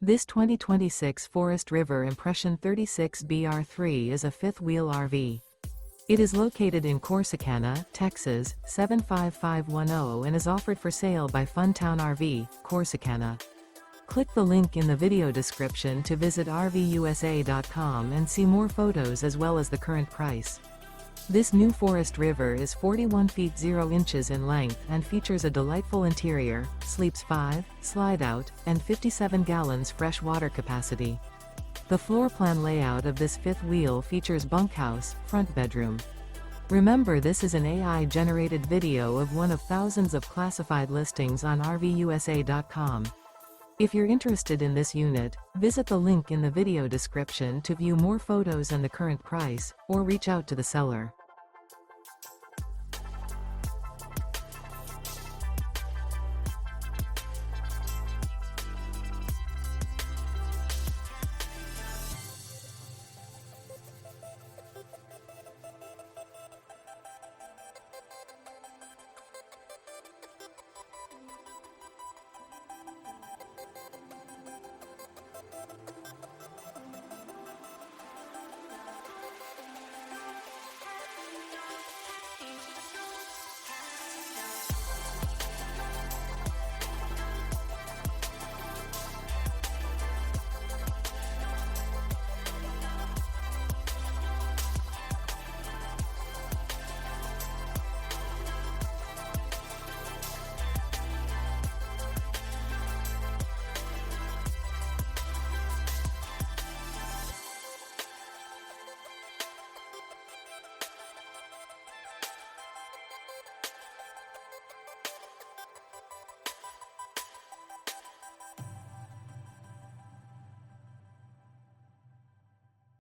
This 2026 Forest River Impression 36 BR3 is a fifth-wheel RV. It is located in Corsicana, Texas, 75510 and is offered for sale by Funtown RV, Corsicana. Click the link in the video description to visit RVUSA.com and see more photos as well as the current price. This new Forest River is 41 feet 0 inches in length and features a delightful interior, sleeps 5, slide-out, and 57 gallons fresh water capacity. The floor plan layout of this fifth wheel features bunkhouse, front bedroom. Remember, this is an AI-generated video of one of thousands of classified listings on RVUSA.com. If you're interested in this unit, visit the link in the video description to view more photos and the current price, or reach out to the seller.